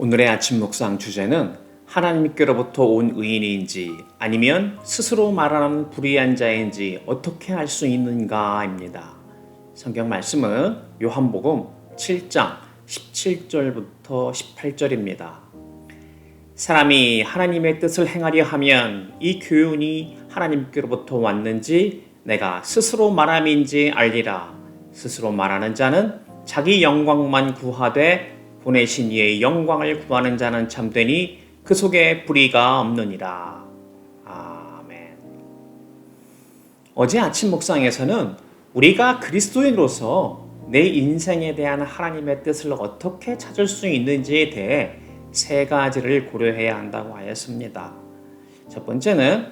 오늘의 아침 묵상 주제는 하나님께로부터 온 의인인지 아니면 스스로 말하는 불의한 자인지 어떻게 알 수 있는가입니다. 성경 말씀은 요한복음 7장 17절부터 18절입니다. 사람이 하나님의 뜻을 행하려 하면 이 교훈이 하나님께로부터 왔는지 내가 스스로 말함인지 알리라. 스스로 말하는 자는 자기 영광만 구하되 보내신 이의 영광을 구하는 자는 참되니 그 속에 불의가 없느니라. 아멘. 어제 아침 묵상에서는 우리가 그리스도인으로서 내 인생에 대한 하나님의 뜻을 어떻게 찾을 수 있는지에 대해 세 가지를 고려해야 한다고 하였습니다. 첫 번째는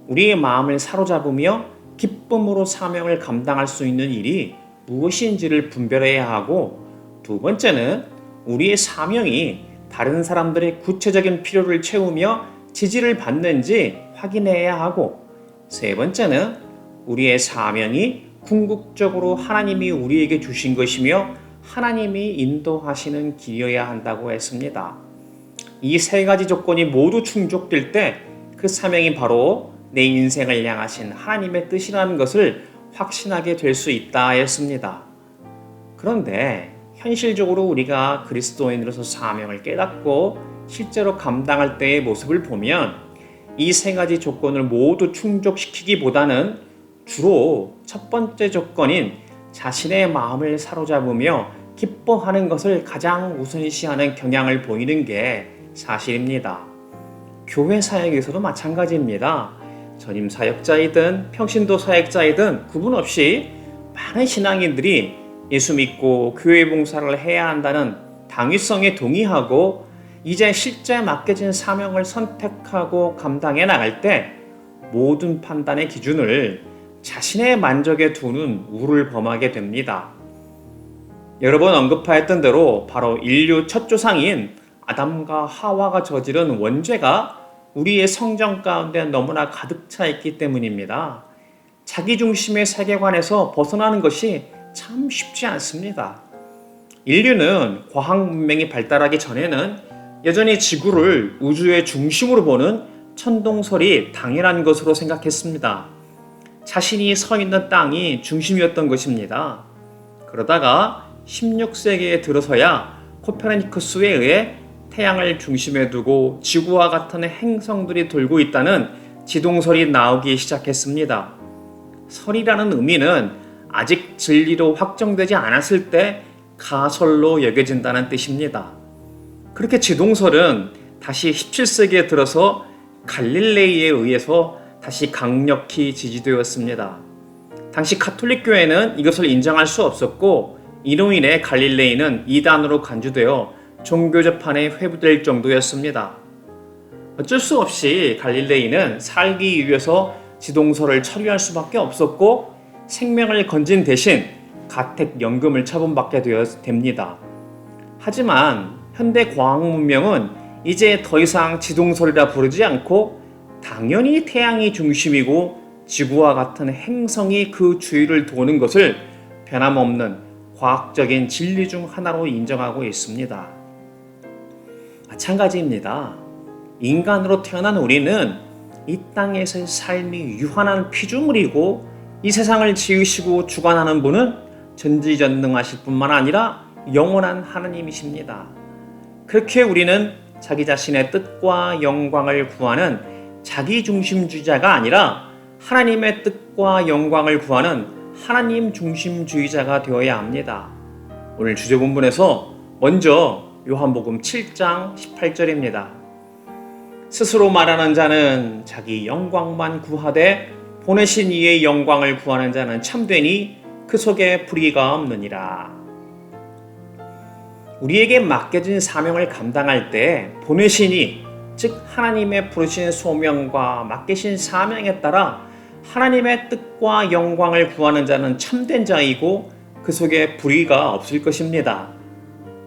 우리의 마음을 사로잡으며 기쁨으로 사명을 감당할 수 있는 일이 무엇인지를 분별해야 하고, 두 번째는 우리의 사명이 다른 사람들의 구체적인 필요를 채우며 지지를 받는지 확인해야 하고, 세 번째는 우리의 사명이 궁극적으로 하나님이 우리에게 주신 것이며 하나님이 인도하시는 길이어야 한다고 했습니다. 이 세 가지 조건이 모두 충족될 때 그 사명이 바로 내 인생을 향하신 하나님의 뜻이라는 것을 확신하게 될 수 있다 했습니다. 그런데 현실적으로 우리가 그리스도인으로서 사명을 깨닫고 실제로 감당할 때의 모습을 보면 이 세 가지 조건을 모두 충족시키기보다는 주로 첫 번째 조건인 자신의 마음을 사로잡으며 기뻐하는 것을 가장 우선시하는 경향을 보이는 게 사실입니다. 교회 사역에서도 마찬가지입니다. 전임 사역자이든 평신도 사역자이든 구분 없이 많은 신앙인들이 예수 믿고 교회 봉사를 해야 한다는 당위성에 동의하고 이제 실제 맡겨진 사명을 선택하고 감당해 나갈 때 모든 판단의 기준을 자신의 만족에 두는 우를 범하게 됩니다. 여러 번 언급하였던 대로 바로 인류 첫 조상인 아담과 하와가 저지른 원죄가 우리의 성정 가운데 너무나 가득 차 있기 때문입니다. 자기중심의 세계관에서 벗어나는 것이 참 쉽지 않습니다. 인류는 과학 문명이 발달하기 전에는 여전히 지구를 우주의 중심으로 보는 천동설이 당연한 것으로 생각했습니다. 자신이 서 있는 땅이 중심이었던 것입니다. 그러다가 16세기에 들어서야 코페르니쿠스에 의해 태양을 중심에 두고 지구와 같은 행성들이 돌고 있다는 지동설이 나오기 시작했습니다. 설이라는 의미는 아직 진리로 확정되지 않았을 때 가설로 여겨진다는 뜻입니다. 그렇게 지동설은 다시 17세기에 들어서 갈릴레이에 의해서 다시 강력히 지지되었습니다. 당시 가톨릭 교회는 이것을 인정할 수 없었고 이로 인해 갈릴레이는 이단으로 간주되어 종교 재판에 회부될 정도였습니다. 어쩔 수 없이 갈릴레이는 살기 위해서 지동설을 처리할 수밖에 없었고 생명을 건진 대신 가택연금을 처분받게 됩니다. 하지만 현대 과학 문명은 이제 더 이상 지동설이라 부르지 않고 당연히 태양이 중심이고 지구와 같은 행성이 그 주위를 도는 것을 변함없는 과학적인 진리 중 하나로 인정하고 있습니다. 마찬가지입니다. 인간으로 태어난 우리는 이 땅에서의 삶이 유한한 피조물이고 이 세상을 지으시고 주관하는 분은 전지전능하실 뿐만 아니라 영원한 하나님이십니다. 그렇게 우리는 자기 자신의 뜻과 영광을 구하는 자기중심주의자가 아니라 하나님의 뜻과 영광을 구하는 하나님 중심주의자가 되어야 합니다. 오늘 주제 본문에서 먼저 요한복음 7장 18절입니다. 스스로 말하는 자는 자기 영광만 구하되 보내신 이의 영광을 구하는 자는 참되니 그 속에 불의가 없느니라. 우리에게 맡겨진 사명을 감당할 때 보내신 이, 즉 하나님의 부르신 소명과 맡기신 사명에 따라 하나님의 뜻과 영광을 구하는 자는 참된 자이고 그 속에 불의가 없을 것입니다.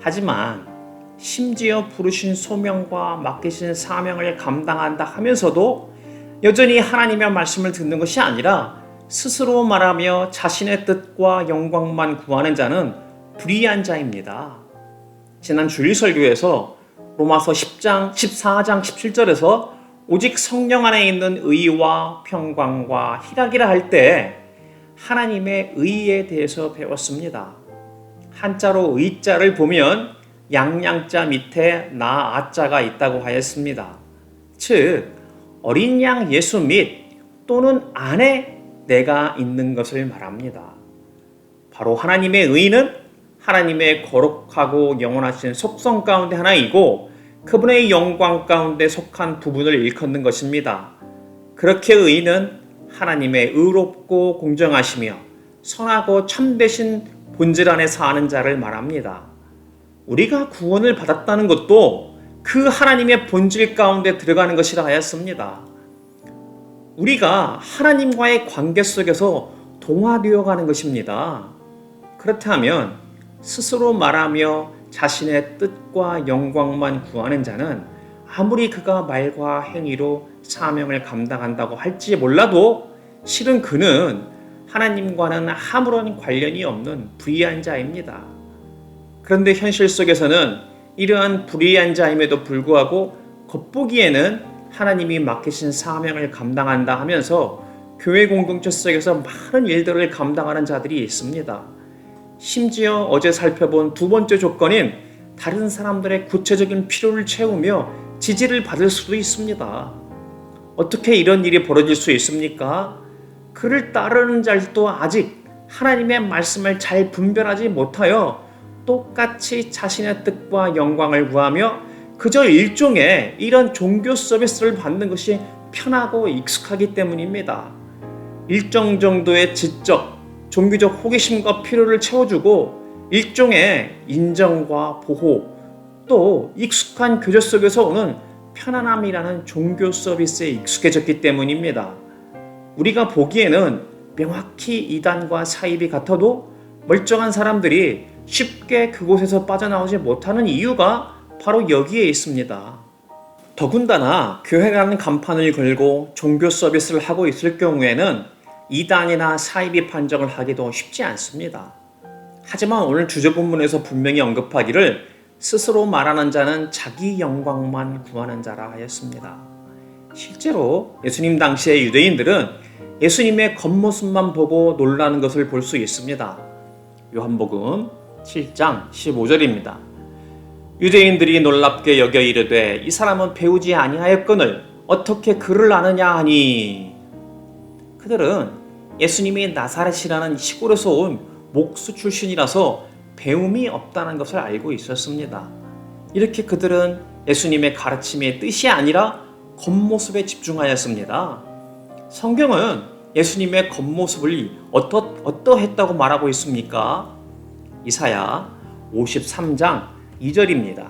하지만 심지어 부르신 소명과 맡기신 사명을 감당한다 하면서도 여전히 하나님의 말씀을 듣는 것이 아니라 스스로 말하며 자신의 뜻과 영광만 구하는 자는 불의한 자입니다. 지난 주일 설교에서 로마서 14장 17절에서 오직 성령 안에 있는 의와 평강과 희락이라 할 때 하나님의 의에 대해서 배웠습니다. 한자로 의자를 보면 양양자 밑에 나아자가 있다고 하였습니다. 즉 어린 양 예수 및 또는 안에 내가 있는 것을 말합니다. 바로 하나님의 의는 하나님의 거룩하고 영원하신 속성 가운데 하나이고 그분의 영광 가운데 속한 부분을 일컫는 것입니다. 그렇게 의는 하나님의 의롭고 공정하시며 선하고 참되신 본질 안에 사는 자를 말합니다. 우리가 구원을 받았다는 것도 그 하나님의 본질 가운데 들어가는 것이라 하였습니다. 우리가 하나님과의 관계 속에서 동화되어 가는 것입니다. 그렇다면 스스로 말하며 자신의 뜻과 영광만 구하는 자는 아무리 그가 말과 행위로 사명을 감당한다고 할지 몰라도 실은 그는 하나님과는 아무런 관련이 없는 불의한 자입니다. 그런데 현실 속에서는 이러한 불의한 자임에도 불구하고 겉보기에는 하나님이 맡기신 사명을 감당한다 하면서 교회 공동체 속에서 많은 일들을 감당하는 자들이 있습니다. 심지어 어제 살펴본 두 번째 조건인 다른 사람들의 구체적인 필요를 채우며 지지를 받을 수도 있습니다. 어떻게 이런 일이 벌어질 수 있습니까? 그를 따르는 자들도 아직 하나님의 말씀을 잘 분별하지 못하여 똑같이 자신의 뜻과 영광을 구하며 그저 일종의 이런 종교 서비스를 받는 것이 편하고 익숙하기 때문입니다. 일정 정도의 지적, 종교적 호기심과 필요를 채워주고 일종의 인정과 보호, 또 익숙한 교제 속에서 오는 편안함이라는 종교 서비스에 익숙해졌기 때문입니다. 우리가 보기에는 명확히 이단과 사입이 같아도 멀쩡한 사람들이 쉽게 그곳에서 빠져나오지 못하는 이유가 바로 여기에 있습니다. 더군다나 교회라는 간판을 걸고 종교 서비스를 하고 있을 경우에는 이단이나 사입이 판정을 하기도 쉽지 않습니다. 하지만 오늘 주제본문에서 분명히 언급하기를 스스로 말하는 자는 자기 영광만 구하는 자라 하였습니다. 실제로 예수님 당시의 유대인들은 예수님의 겉모습만 보고 놀라는 것을 볼 수 있습니다. 요한복음 7장 15절입니다. 유대인들이 놀랍게 여겨 이르되 이 사람은 배우지 아니하였거늘 어떻게 그를 아느냐 하니, 그들은 예수님이 나사렛이라는 시골에서 온 목수 출신이라서 배움이 없다는 것을 알고 있었습니다. 이렇게 그들은 예수님의 가르침의 뜻이 아니라 겉모습에 집중하였습니다. 성경은 예수님의 겉모습을 어떠했다고 말하고 있습니까? 이사야 53장 2절입니다.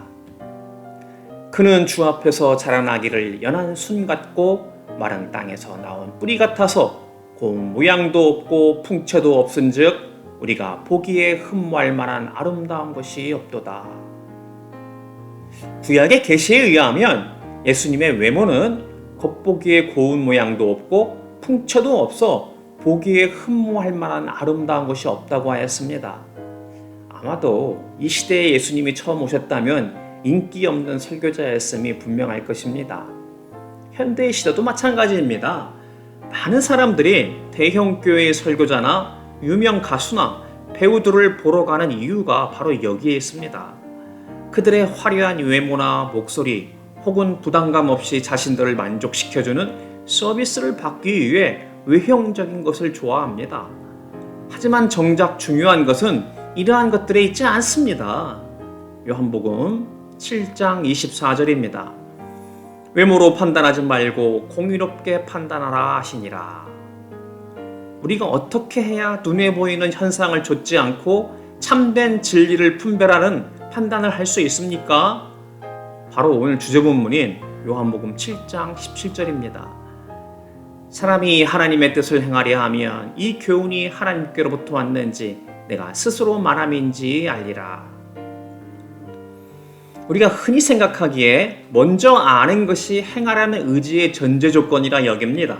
그는 주 앞에서 자라나기를 연한 순 같고 마른 땅에서 나온 뿌리 같아서 공 모양도 없고 풍채도 없은즉 우리가 보기에 흠모할 만한 아름다운 것이 없도다. 구약의 계시에 의하면 예수님의 외모는 겉보기에 고운 모양도 없고 풍채도 없어 보기에 흠모할 만한 아름다운 것이 없다고 하였습니다. 아마도 이 시대에 예수님이 처음 오셨다면 인기 없는 설교자였음이 분명할 것입니다. 현대의 시대도 마찬가지입니다. 많은 사람들이 대형 교회의 설교자나 유명 가수나 배우들을 보러 가는 이유가 바로 여기에 있습니다. 그들의 화려한 외모나 목소리 혹은 부담감 없이 자신들을 만족시켜주는 서비스를 받기 위해 외형적인 것을 좋아합니다. 하지만 정작 중요한 것은 이러한 것들에 있지 않습니다. 요한복음 7장 24절입니다. 외모로 판단하지 말고 공의롭게 판단하라 하시니라. 우리가 어떻게 해야 눈에 보이는 현상을 좇지 않고 참된 진리를 분별하는 판단을 할 수 있습니까? 바로 오늘 주제본문인 요한복음 7장 17절입니다. 사람이 하나님의 뜻을 행하려 하면 이 교훈이 하나님께로부터 왔는지 내가 스스로 말함인지 알리라. 우리가 흔히 생각하기에 먼저 아는 것이 행하라는 의지의 전제 조건이라 여깁니다.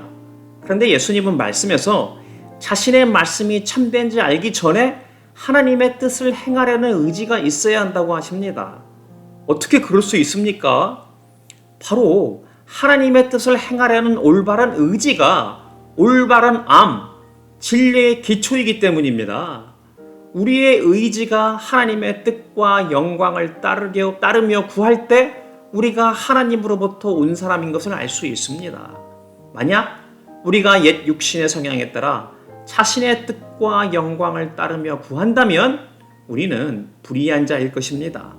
그런데 예수님은 말씀에서 자신의 말씀이 참된지 알기 전에 하나님의 뜻을 행하려는 의지가 있어야 한다고 하십니다. 어떻게 그럴 수 있습니까? 바로 하나님의 뜻을 행하려는 올바른 의지가 올바른 진리의 기초이기 때문입니다. 우리의 의지가 하나님의 뜻과 영광을 따르며 구할 때 우리가 하나님으로부터 온 사람인 것을 알 수 있습니다. 만약 우리가 옛 육신의 성향에 따라 자신의 뜻과 영광을 따르며 구한다면 우리는 불의한 자일 것입니다.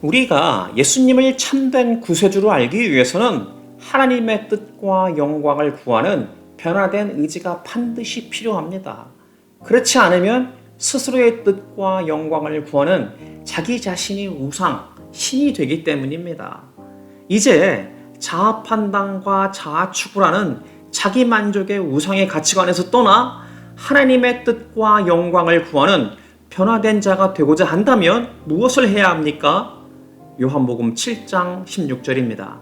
우리가 예수님을 참된 구세주로 알기 위해서는 하나님의 뜻과 영광을 구하는 변화된 의지가 반드시 필요합니다. 그렇지 않으면 스스로의 뜻과 영광을 구하는 자기 자신이 우상, 신이 되기 때문입니다. 이제 자아 판단과 자아 추구라는 자기 만족의 우상의 가치관에서 떠나 하나님의 뜻과 영광을 구하는 변화된 자가 되고자 한다면 무엇을 해야 합니까? 요한복음 7장 16절입니다.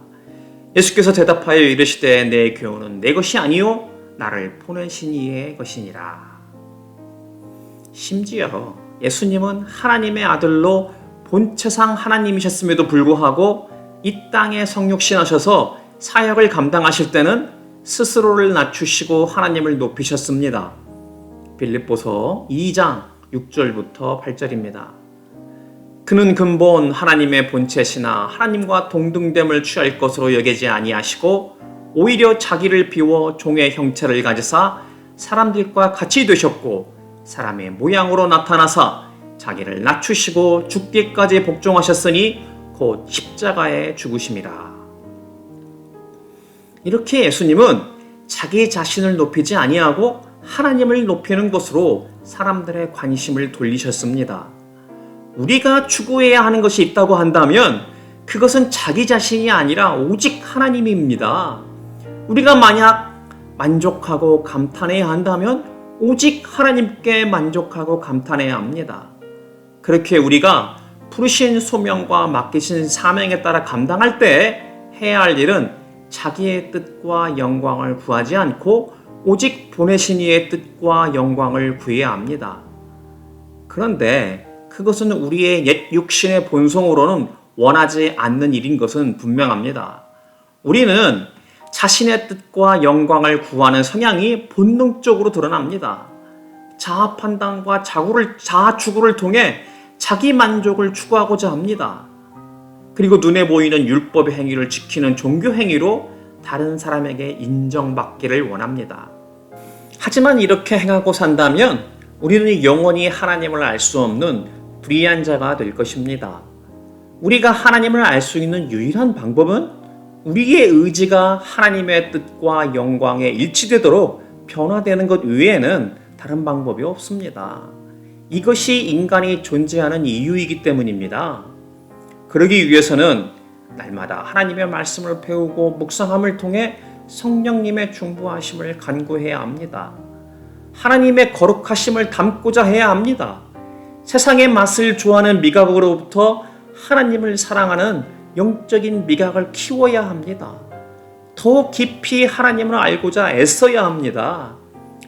예수께서 대답하여 이르시되 내 교훈은 내 것이 아니요 나를 보내신 이의 것이니라. 심지어 예수님은 하나님의 아들로 본체상 하나님이셨음에도 불구하고 이 땅에 성육신하셔서 사역을 감당하실 때는 스스로를 낮추시고 하나님을 높이셨습니다. 빌립보서 2장 6절부터 8절입니다. 그는 근본 하나님의 본체시나 하나님과 동등됨을 취할 것으로 여기지 아니하시고 오히려 자기를 비워 종의 형체를 가지사 사람들과 같이 되셨고 사람의 모양으로 나타나사 자기를 낮추시고 죽기까지 복종하셨으니 곧 십자가에 죽으심이라. 이렇게 예수님은 자기 자신을 높이지 아니하고 하나님을 높이는 것으로 사람들의 관심을 돌리셨습니다. 우리가 추구해야 하는 것이 있다고 한다면 그것은 자기 자신이 아니라 오직 하나님입니다. 우리가 만약 만족하고 감탄해야 한다면 오직 하나님께 만족하고 감탄해야 합니다. 그렇게 우리가 부르신 소명과 맡기신 사명에 따라 감당할 때 해야 할 일은 자기의 뜻과 영광을 구하지 않고 오직 보내신 이의 뜻과 영광을 구해야 합니다. 그런데 그것은 우리의 옛 육신의 본성으로는 원하지 않는 일인 것은 분명합니다. 우리는 자신의 뜻과 영광을 구하는 성향이 본능적으로 드러납니다. 자아 판단과 자아 추구를 통해 자기 만족을 추구하고자 합니다. 그리고 눈에 보이는 율법의 행위를 지키는 종교 행위로 다른 사람에게 인정받기를 원합니다. 하지만 이렇게 행하고 산다면 우리는 영원히 하나님을 알 수 없는 불의한 자가 될 것입니다. 우리가 하나님을 알 수 있는 유일한 방법은 우리의 의지가 하나님의 뜻과 영광에 일치되도록 변화되는 것 외에는 다른 방법이 없습니다. 이것이 인간이 존재하는 이유이기 때문입니다. 그러기 위해서는 날마다 하나님의 말씀을 배우고 묵상함을 통해 성령님의 중보하심을 간구해야 합니다. 하나님의 거룩하심을 담고자 해야 합니다. 세상의 맛을 좋아하는 미각으로부터 하나님을 사랑하는 영적인 미각을 키워야 합니다. 더 깊이 하나님을 알고자 애써야 합니다.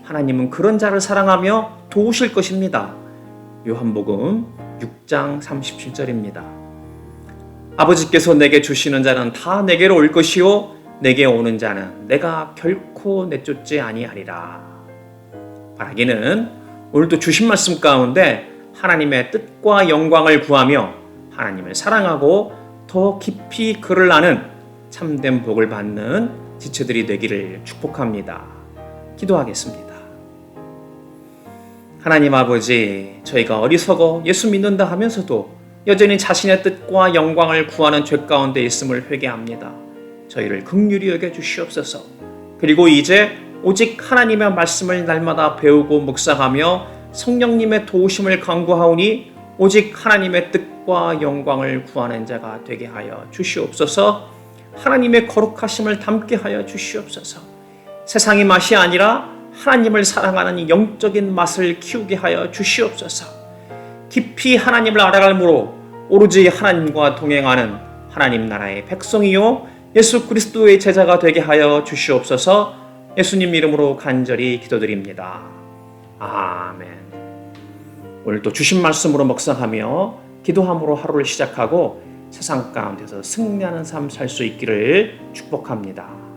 하나님은 그런 자를 사랑하며 도우실 것입니다. 요한복음 6장 37절입니다. 아버지께서 내게 주시는 자는 다 내게로 올 것이요 내게 오는 자는 내가 결코 내쫓지 아니하리라. 바라기는 오늘도 주신 말씀 가운데 하나님의 뜻과 영광을 구하며 하나님을 사랑하고 더 깊이 그를 아는 참된 복을 받는 지체들이 되기를 축복합니다. 기도하겠습니다. 하나님 아버지, 저희가 어리석어 예수 믿는다 하면서도 여전히 자신의 뜻과 영광을 구하는 죄 가운데 있음을 회개합니다. 저희를 긍휼히 여겨 주시옵소서. 그리고 이제 오직 하나님의 말씀을 날마다 배우고 묵상하며 성령님의 도우심을 간구하오니 오직 하나님의 뜻과 영광을 구하는 자가 되게 하여 주시옵소서. 하나님의 거룩하심을 담게 하여 주시옵소서. 세상의 맛이 아니라 하나님을 사랑하는 영적인 맛을 키우게 하여 주시옵소서. 깊이 하나님을 알아갈므로 오로지 하나님과 동행하는 하나님 나라의 백성이요 예수 그리스도의 제자가 되게 하여 주시옵소서. 예수님 이름으로 간절히 기도드립니다. 아멘. 오늘도 주신 말씀으로 묵상하며 기도함으로 하루를 시작하고 세상 가운데서 승리하는 삶 살 수 있기를 축복합니다.